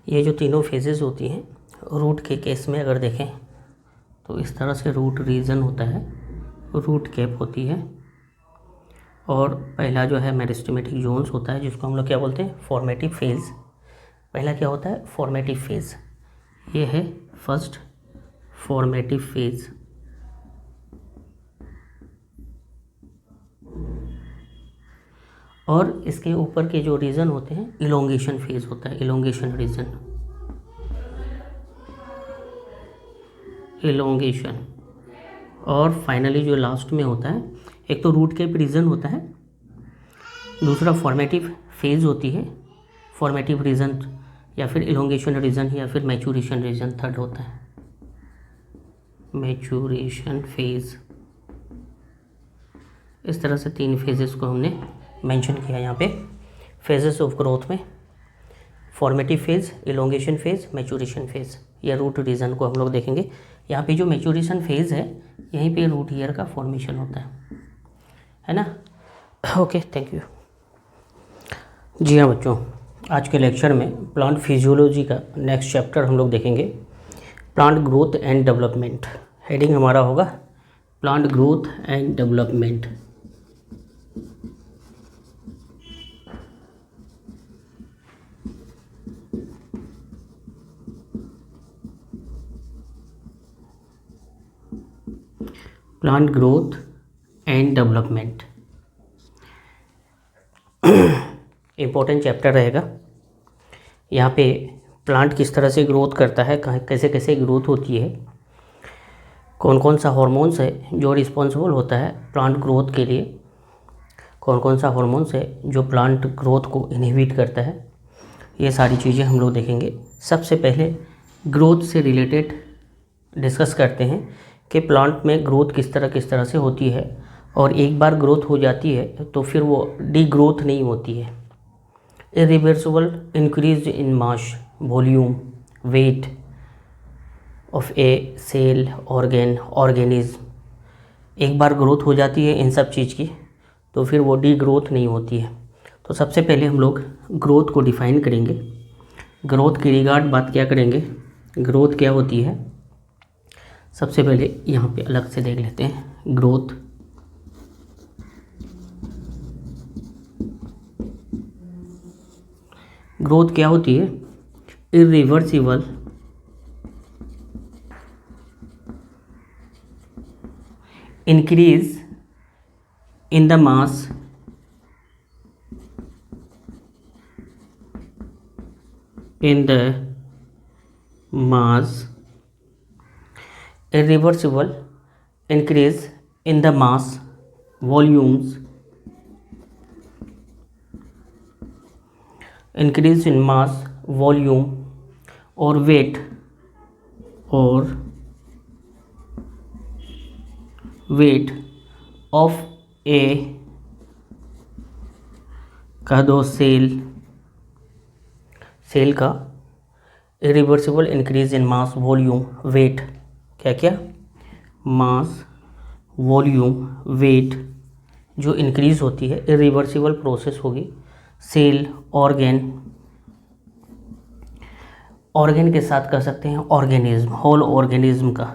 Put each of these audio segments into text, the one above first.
ये जो तीनों फेजेस होती हैं, रूट के केस में अगर देखें तो इस तरह से रूट रीजन होता है, रूट कैप होती है, और पहला जो है मेरिस्टेमेटिक जोन्स होता है, जिसको हम लोग क्या बोलते हैं, फॉर्मेटिव फेज़। पहला क्या होता है, फॉर्मेटिव फेज़। ये है फर्स्ट फॉर्मेटिव फेज़। और इसके ऊपर के जो रीजन होते हैं, इलोंगेशन फेज़ होता है, इलोंगेशन रीजन, इलोंगेशन। और फाइनली जो लास्ट में होता है, एक तो रूट कैप रीजन होता है, दूसरा फॉर्मेटिव फेज़ होती है, फॉर्मेटिव रीजन या फिर इलोंगेशन रीजन या फिर मैचुरेशन रीजन थर्ड होता है, मैचुरेशन फेज़। इस तरह से तीन फेजेस को हमने मेंशन किया यहाँ पे, फेजेस ऑफ ग्रोथ में, formative phase, elongation phase, maturation phase, या रूट रीजन को हम लोग देखेंगे। यहाँ पे जो मैचुरेशन फेज़ है, यहीं पे रूट ईयर का फॉर्मेशन होता है ना। Okay, thank you. जी हाँ बच्चों, आज के लेक्चर में प्लांट फिजियोलॉजी का नेक्स्ट चैप्टर हम लोग देखेंगे, plant growth and development. Heading हमारा होगा plant growth and development. Plant growth and development important chapter रहेगा। यहाँ पे प्लांट किस तरह से ग्रोथ करता है, कैसे कैसे ग्रोथ होती है, कौन कौन सा हार्मोन्स है जो रिस्पॉन्सिबल होता है प्लांट ग्रोथ के लिए, कौन कौन सा हार्मोन्स है जो प्लांट ग्रोथ को इनहिबिट करता है, ये सारी चीज़ें हम लोग देखेंगे। सबसे पहले ग्रोथ से रिलेटेड डिस्कस करते हैं कि प्लांट में ग्रोथ किस तरह से होती है, और एक बार ग्रोथ हो जाती है तो फिर वो डी ग्रोथ नहीं होती है। Irreversible increase in mass, volume, weight of a cell, organ, organism, एक बार ग्रोथ हो जाती है इन सब चीज़ की तो फिर वो डी ग्रोथ नहीं होती है। तो सबसे पहले हम लोग ग्रोथ को डिफ़ाइन करेंगे, ग्रोथ के रिगार्ड बात क्या करेंगे, ग्रोथ क्या होती है। सबसे पहले यहाँ पे अलग से देख लेते हैं ग्रोथ। ग्रोथ क्या होती है, irreversible increase in the mass irreversible increase in the mass, volumes, increase in mass, volume और weight of a का दो सेल का irreversible increase in mass, volume, weight, क्या मास, वॉल्यूम, वेट जो इंक्रीज होती है, इरिवर्सिबल प्रोसेस होगी। Cell, organ के साथ कर सकते हैं ऑर्गेनिज्म, होल ऑर्गेनिज्म का।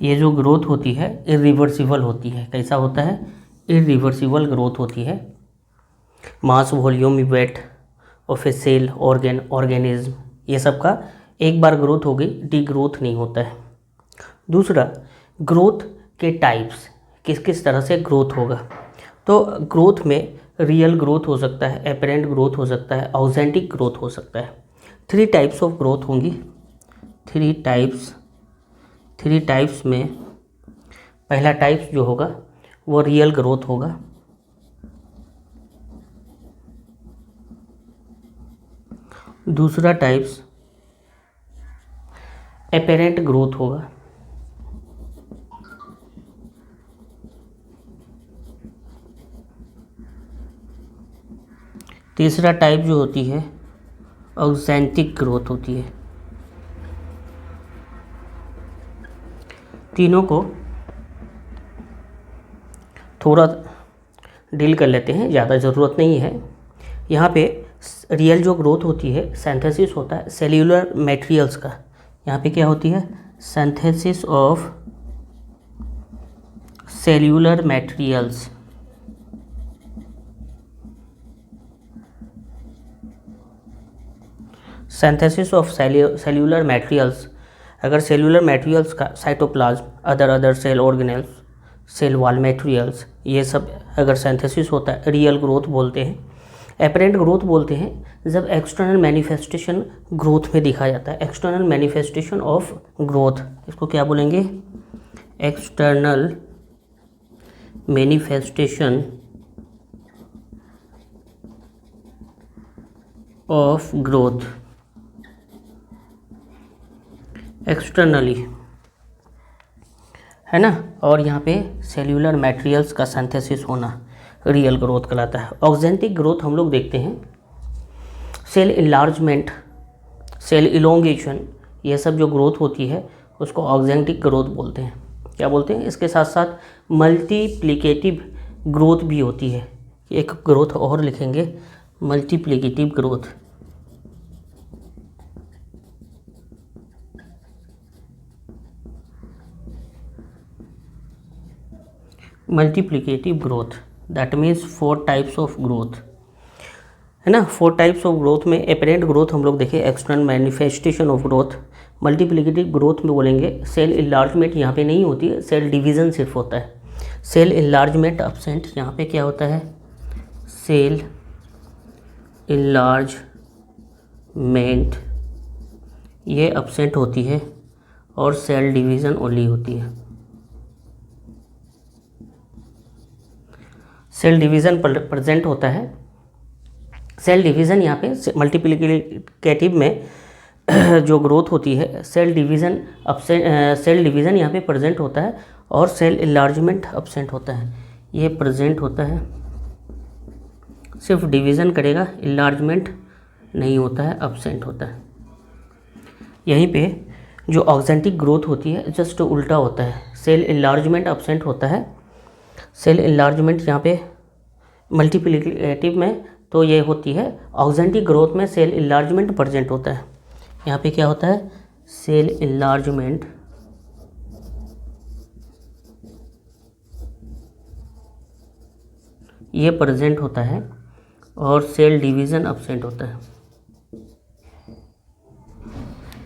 ये जो ग्रोथ होती है इरिवर्सिबल होती है। कैसा होता है, इरिवर्सिबल ग्रोथ होती है। Mass, volume, weight of a cell, organ, organism, ये सब का एक बार ग्रोथ हो गई, डी ग्रोथ नहीं होता है। दूसरा, ग्रोथ के टाइप्स, किस किस तरह से ग्रोथ होगा। तो ग्रोथ में रियल ग्रोथ हो सकता है, एपरेंट ग्रोथ हो सकता है, ऑथेंटिक ग्रोथ हो सकता है। 3 टाइप्स ऑफ ग्रोथ होंगी। 3 टाइप्स में पहला टाइप्स जो होगा वो रियल ग्रोथ होगा। दूसरा टाइप्स एपेरेंट ग्रोथ होगा। तीसरा टाइप जो होती है ऑथेंटिक ग्रोथ होती है। तीनों को थोड़ा डील कर लेते हैं, ज़्यादा ज़रूरत नहीं है। यहाँ पे रियल जो ग्रोथ होती है, सिंथेसिस होता है सेल्यूलर मटेरियल्स का। यहाँ पे क्या होती है? Synthesis of cellular materials. Synthesis of cellular materials. अगर सेल्यूलर मटेरियल्स का cytoplasm, other cell organelles, cell wall materials, ये सब अगर सिंथेसिस होता है, रियल ग्रोथ बोलते हैं। एपरेंट ग्रोथ बोलते हैं जब एक्सटर्नल मैनिफेस्टेशन ग्रोथ में दिखा जाता है। एक्सटर्नल मैनिफेस्टेशन ऑफ ग्रोथ, इसको क्या बोलेंगे? External manifestation of growth, externally, है ना। और यहाँ पे सेल्यूलर मटेरियल्स का सिंथेसिस होना रियल ग्रोथ कहलाता है। ऑक्जेंटिक ग्रोथ हम लोग देखते हैं, सेल इन्लार्जमेंट, सेल इलोंगेशन, ये सब जो ग्रोथ होती है उसको ऑक्जेंटिक ग्रोथ बोलते हैं। क्या बोलते हैं? इसके साथ साथ मल्टीप्लिकेटिव ग्रोथ भी होती है। एक ग्रोथ और लिखेंगे, multiplicative growth. Multiplicative growth, that means 4 types of growth, है ना। 4 टाइप्स ऑफ ग्रोथ में एपरेंट ग्रोथ हम लोग देखें, external manifestation of growth. Multiplicative growth में बोलेंगे सेल इन्लार्जमेंट यहाँ पे नहीं होती है, सेल डिवीज़न सिर्फ होता है। सेल इन्लार्जमेंट अब्सेंट, यहाँ पे क्या होता है? सेल इन्लार्जमेंट ये अब्सेंट होती है और सेल डिवीज़न ओनली होती है। सेल डिवीज़न प्रेजेंट होता है। सेल डिवीज़न यहाँ पे मल्टीप्लिकेटिव में जो ग्रोथ होती है, सेल डिवीज़न यहाँ पे प्रेजेंट होता है और सेल इन्लार्जमेंट अब्सेंट होता है। ये प्रेजेंट होता है, सिर्फ डिवीज़न करेगा, इन्लार्जमेंट नहीं होता है, अब्सेंट होता है। यहीं पे जो ऑक्जेंटिक ग्रोथ होती है जस्ट उल्टा होता है, सेल इन्लार्जमेंट अब्सेंट होता है। सेल इन्लार्जमेंट यहाँ पे मल्टीप्लिकेटिव में तो ये होती है, ऑक्जेंटिक ग्रोथ में सेल इन्लार्जमेंट प्रेजेंट होता है। यहाँ पे क्या होता है? सेल इन्लार्जमेंट ये प्रेजेंट होता है और सेल डिवीज़न अब्सेंट होता है।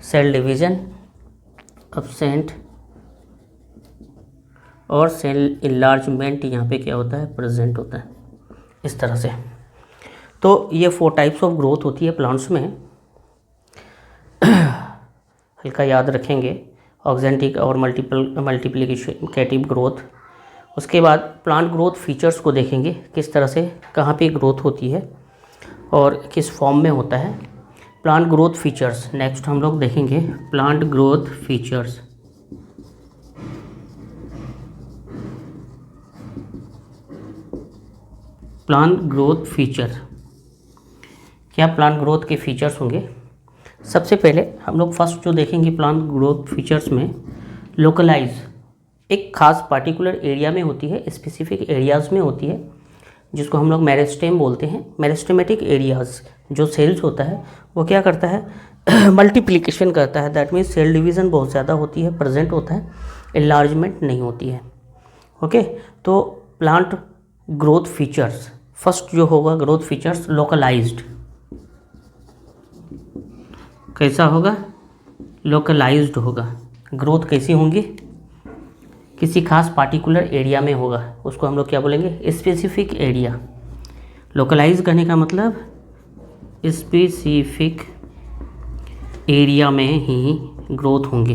सेल डिवीज़न अब्सेंट और सेल इन्लार्जमेंट यहाँ पे क्या होता है? प्रेजेंट होता है। इस तरह से तो ये 4 टाइप्स ऑफ ग्रोथ होती है प्लांट्स में। हल्का याद रखेंगे, ऑक्जेंटिक और मल्टीप्लिकेटिव ग्रोथ। उसके बाद प्लांट ग्रोथ फीचर्स को देखेंगे, किस तरह से कहाँ पे ग्रोथ होती है और किस फॉर्म में होता है। प्लांट ग्रोथ फीचर्स नेक्स्ट हम लोग देखेंगे, plant growth features. Plant growth feature, क्या प्लांट ग्रोथ के फीचर्स होंगे? सबसे पहले हम लोग फर्स्ट जो देखेंगे प्लांट ग्रोथ फीचर्स में, लोकलाइज, एक खास पार्टिकुलर एरिया में होती है, स्पेसिफिक एरियाज़ में होती है, जिसको हम लोग मेरिस्टेम बोलते हैं। मेरिस्टेमेटिक एरियाज़ जो सेल्स होता है वो क्या करता है? मल्टीप्लिकेशन करता है, दैट मीन्स सेल डिवीज़न बहुत ज़्यादा होती है, प्रेजेंट होता है, इन्लार्जमेंट नहीं होती है। ओके, तो प्लांट ग्रोथ फीचर्स, फर्स्ट जो होगा ग्रोथ फीचर्स लोकलाइज्ड। कैसा होगा? लोकलाइज्ड होगा। ग्रोथ कैसी होंगी? किसी खास पार्टिकुलर एरिया में होगा, उसको हम लोग क्या बोलेंगे? Specific area. लोकलाइज करने का मतलब स्पेसिफिक एरिया में ही ग्रोथ होंगे,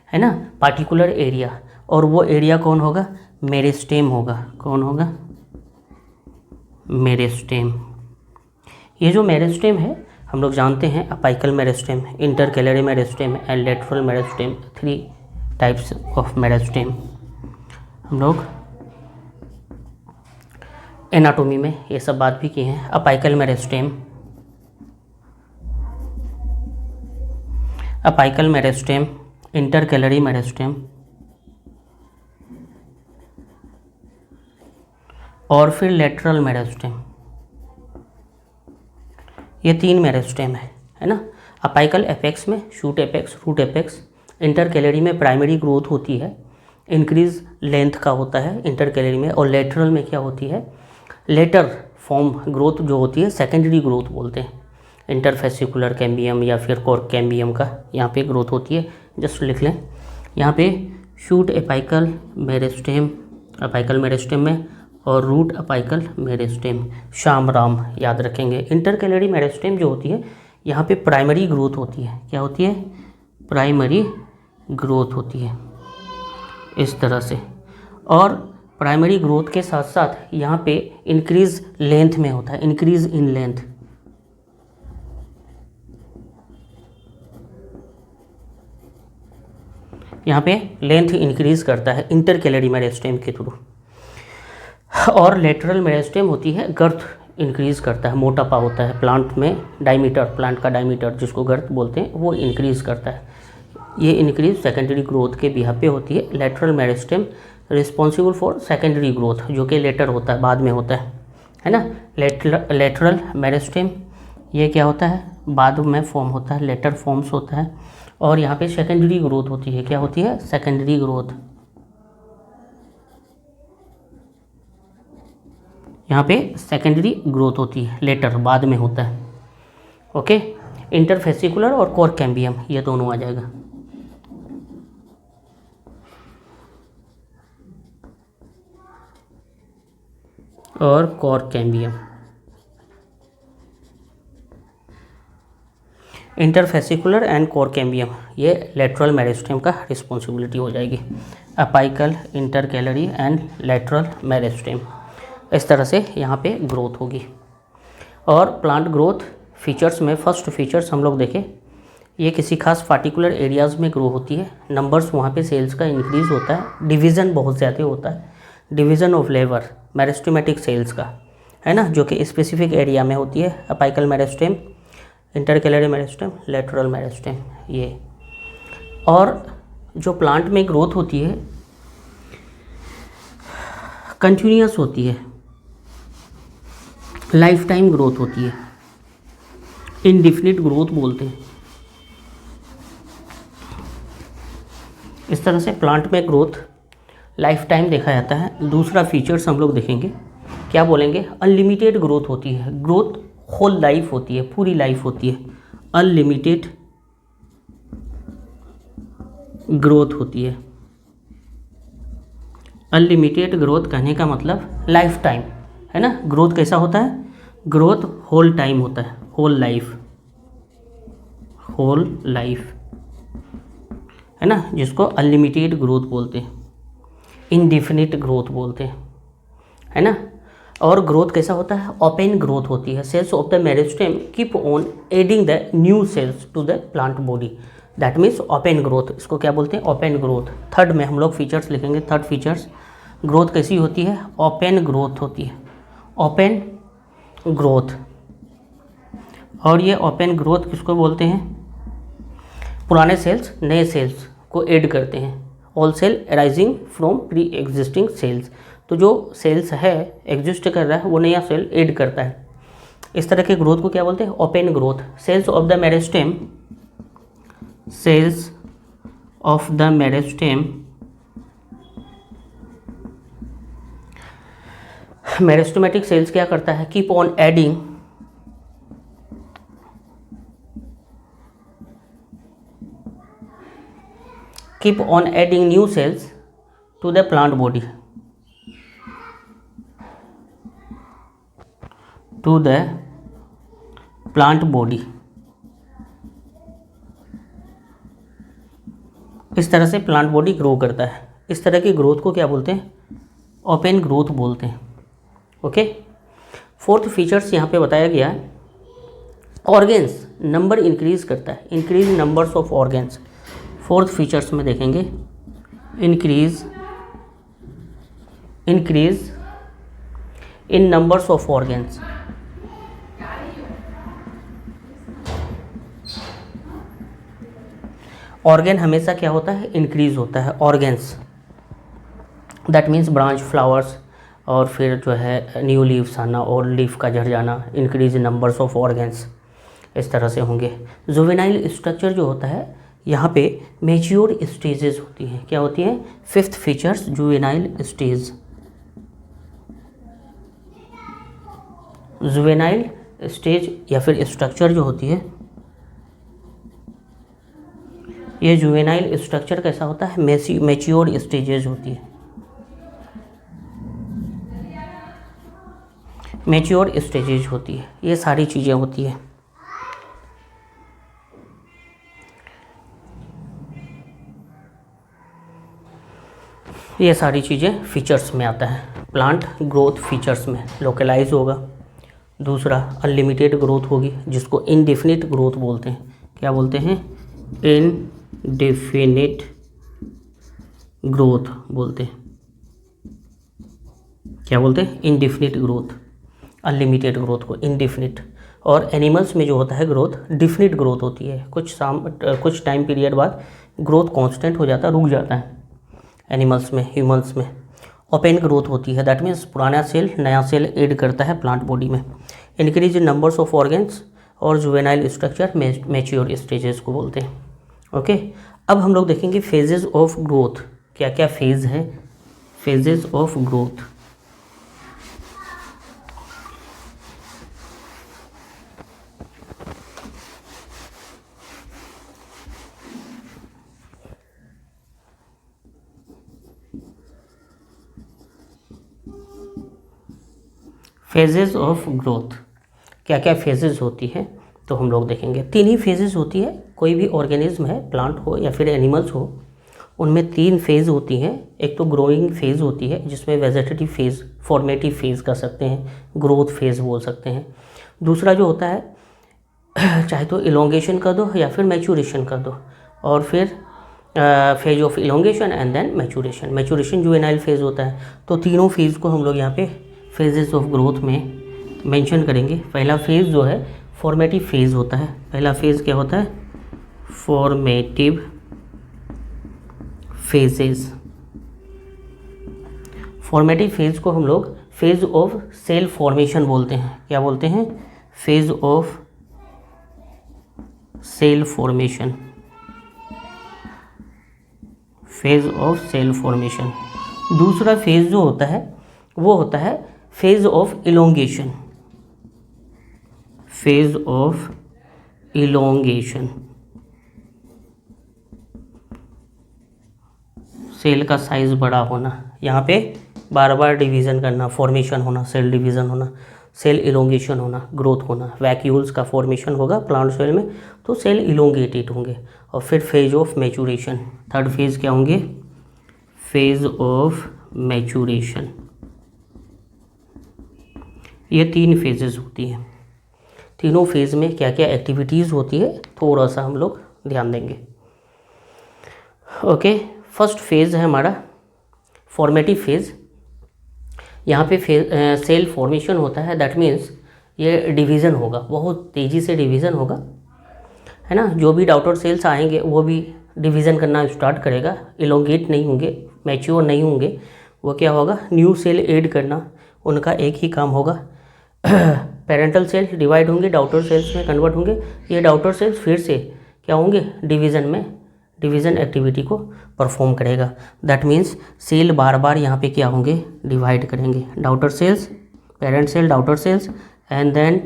है ना, पार्टिकुलर एरिया। और वो एरिया कौन होगा? मेरिस्टेम होगा। कौन होगा? मेरिस्टेम। ये जो मेरिस्टेम है हम लोग जानते हैं, apical meristem, intercalary meristem and lateral meristem, 3 types of meristem. हम लोग एनाटोमी में ये सब बात भी की हैं। Apical meristem, apical meristem, intercalary meristem और फिर लेटरल मेरिस्टेम। ये 3 मेरिस्टेम है ना। अपाइकल एपेक्स में shoot apex, root apex. Intercalary में प्राइमरी ग्रोथ होती है, इंक्रीज लेंथ का होता है इंटरकैलरी में। और लेटरल में क्या होती है, लेटर फॉर्म ग्रोथ जो होती है सेकेंडरी ग्रोथ बोलते हैं। इंटरफेसिकुलर कैम्बियम या फिर कोर कैम्बियम का यहाँ पे ग्रोथ होती है, जस्ट लिख लें। यहाँ पे shoot apical meristem, apical meristem में, और रूट अपाइकल मेरिस्टेम, शाम राम याद रखेंगे। इंटरकैलरी मेरिस्टेम जो होती है यहाँ पे प्राइमरी ग्रोथ होती है, क्या होती है, प्राइमरी ग्रोथ होती है इस तरह से। और प्राइमरी ग्रोथ के साथ साथ यहाँ पे इंक्रीज लेंथ में होता है, इंक्रीज इन लेंथ। यहाँ पे लेंथ इंक्रीज करता है इंटरकैलरी मेरिस्टेम के थ्रू। और लेटरल मेरिस्टेम होती है, गर्थ इंक्रीज करता है, मोटापा होता है प्लांट में, डायमीटर, प्लांट का डायमीटर जिसको गर्थ बोलते हैं वो इंक्रीज करता है। ये इंक्रीज सेकेंडरी ग्रोथ के बिहाफ पे होती है। Lateral meristem responsible for secondary growth, जो कि लेटर होता है, बाद में होता है ना। लेटरल मेरिस्टेम ये क्या होता है, बाद में फॉर्म होता है, लेटर फॉर्म्स होता है। और यहाँ पे सेकेंडरी ग्रोथ होती है, क्या होती है, सेकेंडरी ग्रोथ। यहाँ पे सेकेंडरी ग्रोथ होती है, लेटर बाद में होता है। ओके, इंटरफेसिकुलर और कोर कैम्बियम ये दोनों आ जाएगा। और core cambium, interfascicular and core cambium ये लेटरल मेरिस्टेम का रिस्पॉन्सिबिलिटी हो जाएगी। Apical, intercalary and lateral meristem, इस तरह से यहाँ पे ग्रोथ होगी। और प्लांट ग्रोथ फीचर्स में फर्स्ट फीचर्स हम लोग देखें, ये किसी खास पार्टिकुलर एरियाज़ में ग्रो होती है, नंबर्स वहाँ पे सेल्स का इंक्रीज़ होता है, डिवीज़न बहुत ज़्यादा होता है, division of labour meristematic cells का, है ना, जो कि स्पेसिफिक एरिया में होती है। Apical meristem, intercalary meristem, lateral meristem ये। और जो प्लांट में ग्रोथ होती है कंटिन्यूअस होती है, लाइफ टाइम ग्रोथ होती है, इनडिफिनिट ग्रोथ बोलते हैं। इस तरह से प्लांट में ग्रोथ लाइफ टाइम देखा जाता है। दूसरा फीचर्स हम लोग देखेंगे, क्या बोलेंगे, अनलिमिटेड ग्रोथ होती है, ग्रोथ होल लाइफ होती है, पूरी लाइफ होती है, अनलिमिटेड ग्रोथ होती है। अनलिमिटेड ग्रोथ कहने का मतलब लाइफ टाइम, है ना। ग्रोथ कैसा होता है, ग्रोथ होल टाइम होता है, होल लाइफ, होल लाइफ, है ना, जिसको अनलिमिटेड ग्रोथ बोलते हैं, इनडिफिनिट ग्रोथ बोलते हैं, है ना। और ग्रोथ कैसा होता है, ओपन ग्रोथ होती है। Cells of the meristem keep on adding the new cells to the plant body, that means open growth, इसको क्या बोलते हैं, ओपन ग्रोथ। थर्ड में हम लोग फीचर्स लिखेंगे, थर्ड फीचर्स, ग्रोथ कैसी होती है, ओपन ग्रोथ होती है, ओपन ग्रोथ। और ये ओपन ग्रोथ किसको बोलते हैं, पुराने सेल्स नए सेल्स को ऐड करते हैं। All cell arising from pre existing cells, तो जो सेल्स है एग्जिस्ट कर रहा है वो नया सेल ऐड करता है। इस तरह के ग्रोथ को क्या बोलते हैं, open growth. Cells of the meristem, cells of the meristem, meristematic cells क्या करता है, keep on adding, keep on adding new cells to the plant body, to the plant body। इस तरह से प्लांट बॉडी ग्रो करता है। इस तरह की ग्रोथ को क्या बोलते हैं, ओपन ग्रोथ बोलते हैं। ओके, फोर्थ फीचर्स यहाँ पे बताया गया है, ऑर्गेन्स नंबर इंक्रीज करता है, increase numbers of organs. Fourth features में देखेंगे, increase in numbers of organs. Organ हमेशा क्या होता है, इंक्रीज होता है, organs, that means branch, flowers, और फिर जो है न्यू लीव्स आना और लीफ का झड़ जाना, increase in numbers of organs. इस तरह से होंगे। जुवेनाइल स्ट्रक्चर जो होता है यहाँ पे मैच्योर स्टेजेस होती हैं। क्या होती हैं? Fifth features juvenile stage. Juvenile stage या फिर स्ट्रक्चर जो होती है, ये जुवेनाइल स्ट्रक्चर कैसा होता है? मैच्योर स्टेजेस होती है, मैच्योर स्टेजेज होती है, ये सारी चीज़ें होती है। ये सारी चीज़ें फीचर्स में आता है। प्लांट ग्रोथ फीचर्स में लोकलाइज होगा। दूसरा अनलिमिटेड ग्रोथ होगी, जिसको इनडेफिनिट ग्रोथ बोलते हैं। क्या बोलते हैं? इनडेफिनिट ग्रोथ बोलते हैं। क्या बोलते हैं? Indefinite growth. अनलिमिटेड ग्रोथ को इनडेफिनिट। और एनिमल्स में जो होता है ग्रोथ, डिफिनिट ग्रोथ होती है। कुछ टाइम पीरियड बाद ग्रोथ कांस्टेंट हो जाता है, रुक जाता है। एनिमल्स में, ह्यूमंस में ओपन ग्रोथ होती है। दैट मीन्स पुराना सेल नया सेल ऐड करता है प्लांट बॉडी में। Increase in numbers of organs और जुवेनाइल स्ट्रक्चर मैच्योर स्टेजेस को बोलते हैं। ओके, अब हम लोग देखेंगे फेजेस ऑफ ग्रोथ। क्या क्या फेज है? Phases of growth. Phases of growth, क्या क्या फेजेस होती है तो हम लोग देखेंगे। तीन ही फेजेस होती है। कोई भी ऑर्गेनिज्म है, प्लांट हो या फिर एनिमल्स हो, उनमें तीन फेज होती हैं। एक तो ग्रोइंग फेज होती है, जिसमें वेजिटेटिव फेज, फॉर्मेटिव फेज कर सकते हैं, ग्रोथ फेज बोल सकते हैं। दूसरा जो होता है चाहे तो इलोंगेशन कर दो या फिर मैच्योरेशन कर दो, और फिर phase of elongation and then maturation. Maturation juvenile phase होता है। तो तीनों फेज को हम लोग यहाँ पे फेजेस ऑफ ग्रोथ में मेंशन करेंगे। पहला फेज जो है फॉर्मेटिव फेज होता है। पहला फेज क्या होता है? Formative phases. फॉर्मेटिव फेज को हम लोग फेज ऑफ सेल फॉर्मेशन बोलते हैं। क्या बोलते हैं? Phase of cell formation. Phase of cell formation. दूसरा फेज जो होता है वो होता है phase of elongation. Phase of elongation. Cell का साइज बड़ा होना, यहाँ पे बार बार डिवीज़न करना, फॉर्मेशन होना, सेल डिवीज़न होना, सेल इलोंगेशन होना, ग्रोथ होना। वैक्यूल्स का फॉर्मेशन होगा प्लांट सेल में तो सेल इलोंगेटेड होंगे। और फिर phase of maturation. Third phase क्या होंगे? Phase of maturation. ये तीन फेजेस होती हैं। तीनों फेज में क्या क्या एक्टिविटीज़ होती है थोड़ा सा हम लोग ध्यान देंगे। ओके, फर्स्ट फेज है हमारा फॉर्मेटिव फेज। यहाँ पे सेल फॉर्मेशन होता है। दैट मीन्स ये डिवीज़न होगा, बहुत तेज़ी से डिवीज़न होगा, है ना। जो भी डॉटर सेल्स आएंगे वो भी डिवीज़न करना स्टार्ट करेगा। इलोंगेट नहीं होंगे, मैच्योर नहीं होंगे। वो क्या होगा? न्यू सेल ऐड करना, उनका एक ही काम होगा। पेरेंटल सेल डिवाइड होंगे, डॉटर सेल्स में कन्वर्ट होंगे। ये डॉटर सेल्स फिर से क्या होंगे? डिवीज़न में, डिवीज़न एक्टिविटी को परफॉर्म करेगा। दैट मीन्स सेल बार बार यहाँ पे क्या होंगे? डिवाइड करेंगे। Daughter cells, parent cell, daughter cells and then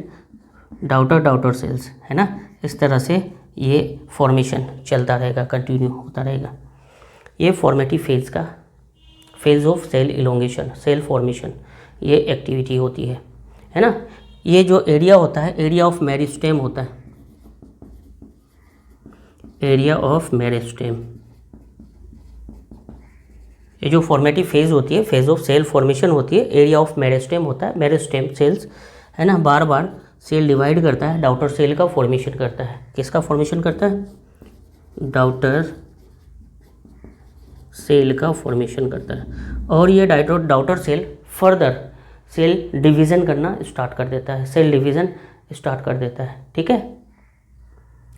daughter cells, है ना। इस तरह से ये फॉर्मेशन चलता रहेगा, कंटिन्यू होता रहेगा। ये फॉर्मेटिव फेज का, phase of cell elongation, cell formation, ये एक्टिविटी होती है ना। ये जो एरिया होता है, एरिया ऑफ मेरिस्टेम होता है। एरिया ऑफ मेरिस्टेम, ये जो फॉर्मेटिव फेज होती है, फेज ऑफ सेल फॉर्मेशन होती है, एरिया ऑफ मेरिस्टेम होता है। मेरिस्टेम सेल्स, है ना, बार बार सेल डिवाइड करता है, डॉटर सेल का फॉर्मेशन करता है। किसका फॉर्मेशन करता है? डॉटर सेल का फॉर्मेशन करता है। और ये daughter cell further cell division करना स्टार्ट कर देता है, सेल डिवीज़न स्टार्ट कर देता है। ठीक है,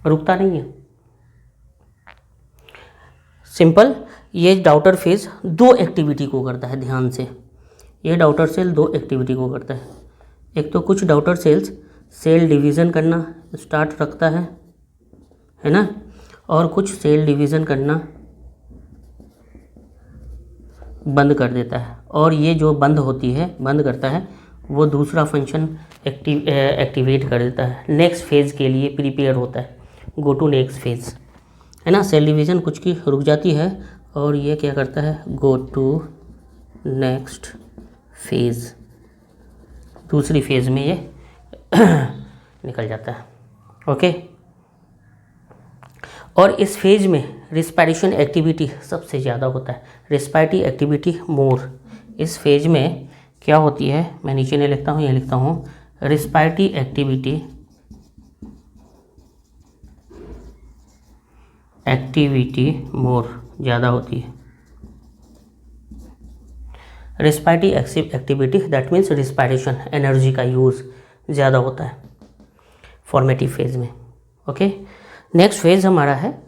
रुकता नहीं है। सिंपल, ये डॉटर फेज दो एक्टिविटी को करता है, ध्यान से। ये डॉटर सेल दो एक्टिविटी को करता है। एक तो कुछ डॉटर सेल्स सेल डिवीज़न करना स्टार्ट रखता है ना, और कुछ सेल डिवीज़न करना बंद कर देता है। और ये जो बंद करता है वो दूसरा फंक्शन एक्टिवेट कर देता है, नेक्स्ट फेज़ के लिए प्रिपेयर होता है, गो टू नेक्स्ट फेज़, है ना। सेल डिवीज़न कुछ की रुक जाती है और ये क्या करता है, गो टू नेक्स्ट फेज़, दूसरी फेज़ में ये निकल जाता है। ओके, और इस फेज़ में रिस्पायरेशन एक्टिविटी सबसे ज़्यादा होता है, रिस्पायरेटरी एक्टिविटी मोर। इस फेज़ में क्या होती है, मैं नीचे नहीं लिखता हूँ, ये लिखता हूँ, रिस्पायरेटरी एक्टिविटी मोर ज़्यादा होती है। Respiratory activity that means respiration, energy का यूज़ ज़्यादा होता है फॉर्मेटिव फेज़ में। ओके, नेक्स्ट फेज़ हमारा है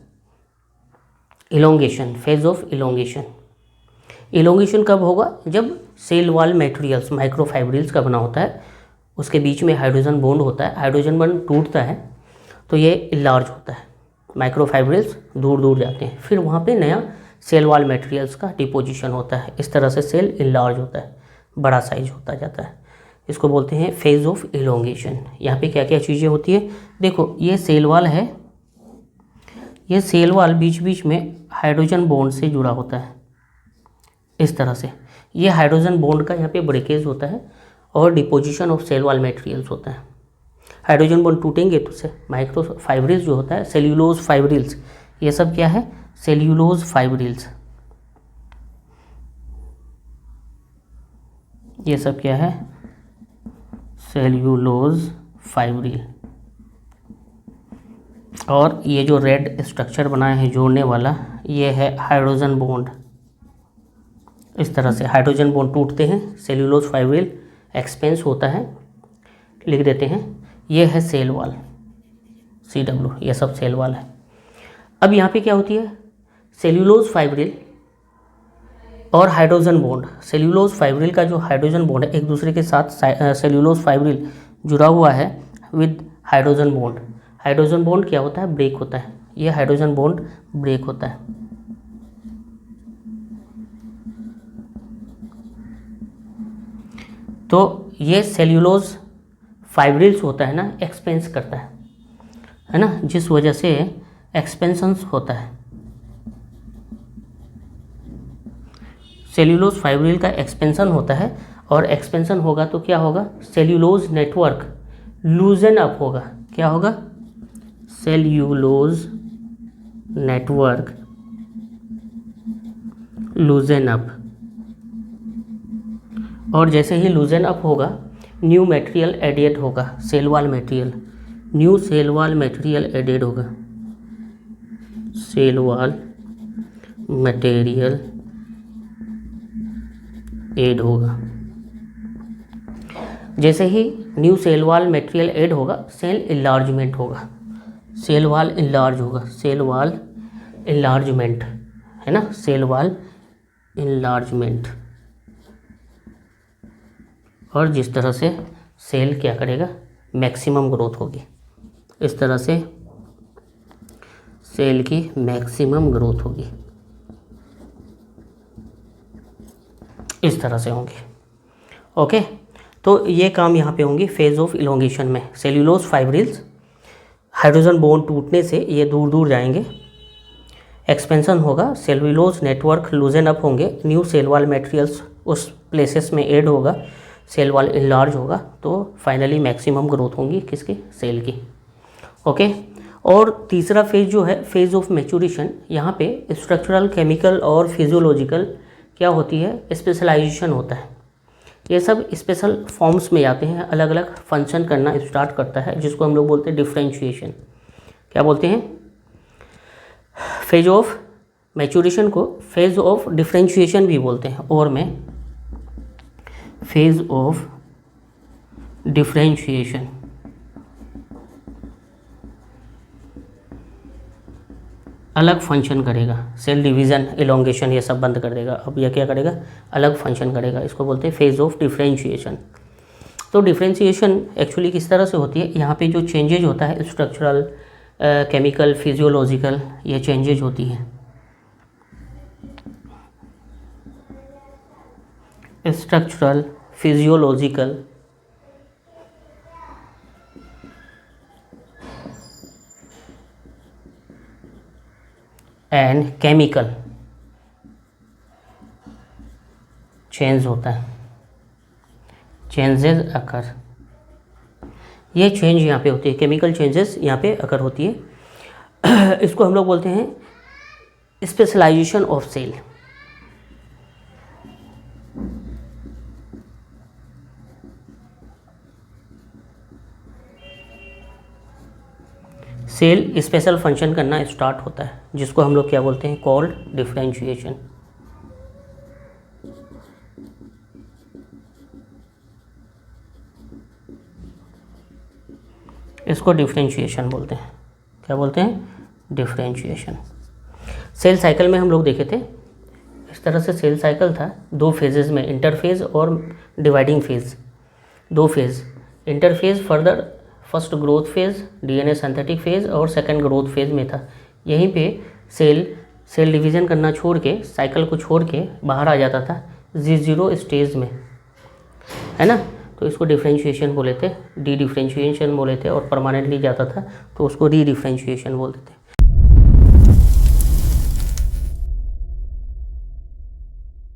elongation, phase of elongation. Elongation कब होगा, जब सेल वॉल मटेरियल्स माइक्रोफाइब्रिल्स का बना होता है, उसके बीच में हाइड्रोजन बॉन्ड होता है, हाइड्रोजन बॉन्ड टूटता है तो ये इलार्ज होता है, माइक्रोफाइब्रिल्स दूर दूर जाते हैं, फिर वहाँ पे नया सेल वॉल मटेरियल्स का डिपोजिशन होता है। इस तरह से सेल इलार्ज होता है, बड़ा साइज होता जाता है, इसको बोलते हैं फेज ऑफ इलोंगेशन। यहाँ पे क्या क्या चीज़ें होती है, देखो ये सेल वॉल है, ये सेल वॉल बीच बीच में हाइड्रोजन बॉन्ड से जुड़ा होता है इस तरह से, ये हाइड्रोजन बॉन्ड का यहाँ पे ब्रेकेज होता है और deposition of cell wall materials होता है। हाइड्रोजन बॉन्ड टूटेंगे तो से माइक्रोफाइब्रिल्स जो होता है, सेल्यूलोज फाइब्रिल्स, ये सब क्या है, सेल्यूलोज फाइब्रिल्स, ये सब क्या है, सेल्यूलोज फाइब्रिल। और ये जो रेड स्ट्रक्चर बनाया है जोड़ने वाला, ये है हाइड्रोजन बॉन्ड। इस तरह से हाइड्रोजन बॉन्ड टूटते हैं, सेल्यूलोज फाइब्रिल एक्सपेंस होता है, लिख देते हैं। ये है सेल वॉल, CW, ये सब सेल वॉल है। अब यहाँ पे क्या होती है, सेल्यूलोज फाइब्रिल और हाइड्रोजन बॉन्ड, सेल्यूलोज फाइब्रिल का जो हाइड्रोजन बॉन्ड है एक दूसरे के साथ, सेल्यूलोज फाइब्रिल जुड़ा हुआ है with hydrogen bond. Hydrogen bond क्या होता है, ब्रेक होता है, ये हाइड्रोजन बॉन्ड ब्रेक होता है। तो ये सेल्यूलोज फाइब्रिल्स होता है ना, एक्सपेंस करता है ना, जिस वजह से एक्सपेंशंस होता है। सेल्यूलोज फाइब्रिल का एक्सपेंशन होता है, और एक्सपेंशन होगा तो क्या होगा, सेल्यूलोज नेटवर्क लूजन अप होगा। क्या होगा, सेल्यूलोज नेटवर्क लूजन अप। और जैसे ही लूजन अप होगा, न्यू मटेरियल एडेड होगा, cell wall material, new cell wall material added होगा, सेल वॉल मटेरियल ऐड होगा। जैसे ही new cell wall material add होगा, सेल इलार्जमेंट होगा, सेल वॉल इलार्ज होगा, सेल वॉल इलार्जमेंट, है ना, सेल वॉल इलार्जमेंट। और जिस तरह से सेल क्या करेगा, मैक्सिमम ग्रोथ होगी, इस तरह से सेल की मैक्सिमम ग्रोथ होगी, इस तरह से होंगी। ओके, तो ये काम यहाँ पे होंगी फेज ऑफ इलोंगेशन में। सेल्यूलोज फाइब्रिल्स हाइड्रोजन बॉन्ड टूटने से ये दूर दूर जाएंगे, एक्सपेंशन होगा, सेल्यूलोज नेटवर्क लूजन अप होंगे, न्यू सेल वॉल मटेरियल्स उस प्लेसेस में ऐड होगा, सेल वॉल इनलार्ज होगा, तो फाइनली मैक्सिमम ग्रोथ होंगी किसकी, सेल की। ओके, और तीसरा फेज जो है फेज ऑफ मैच्योरेशन, यहाँ पे स्ट्रक्चरल, केमिकल और फिजियोलॉजिकल क्या होती है, स्पेशलाइजेशन होता है। ये सब स्पेशल फॉर्म्स में आते हैं, अलग अलग फंक्शन करना स्टार्ट करता है, जिसको हम लोग बोलते हैं डिफ्रेंशिएशन। क्या बोलते हैं, फेज ऑफ मैच्योरेशन को फेज ऑफ डिफ्रेंशिएशन भी बोलते हैं, और में फेज ऑफ डिफ्रेंशिएशन। अलग फंक्शन करेगा, सेल डिवीज़न, इलोंगेशन ये सब बंद कर देगा, अब यह क्या करेगा, अलग फंक्शन करेगा, इसको बोलते हैं फेज ऑफ डिफ्रेंशिएशन। तो डिफ्रेंशिएशन एक्चुअली किस तरह से होती है, यहाँ पे जो चेंजेज होता है स्ट्रक्चरल, केमिकल, फिजियोलॉजिकल, ये चेंजेज होती हैं। Structural, physiological and chemical change होता है, चेंजेस अकर, ये चेंज यहाँ पे होती है, केमिकल चेंजेस यहाँ पे अकर होती है। इसको हम लोग बोलते हैं specialization of cell. Cell special function करना स्टार्ट होता है, जिसको हम लोग क्या बोलते हैं, कॉल्ड डिफरेंशिएशन। इसको डिफरेंशिएशन बोलते हैं। क्या बोलते हैं, डिफरेंशिएशन। सेल साइकिल में हम लोग देखे थे, इस तरह से सेल साइकिल था, दो फेजेस में, इंटरफेज और डिवाइडिंग फेज, दो phase. Interphase further first growth phase, DNA synthetic phase, और सेकंड ग्रोथ फेज में था। यहीं पे सेल डिवीज़न करना छोड़ के, साइकिल को छोड़ के बाहर आ जाता था G0 स्टेज में, है ना। तो इसको डिफरेंशिएशन बोले थे, डी डिफरेंशिएशन बोले थे, और परमानेंटली जाता था तो उसको री डिफरेंशिएशन बोलते थे।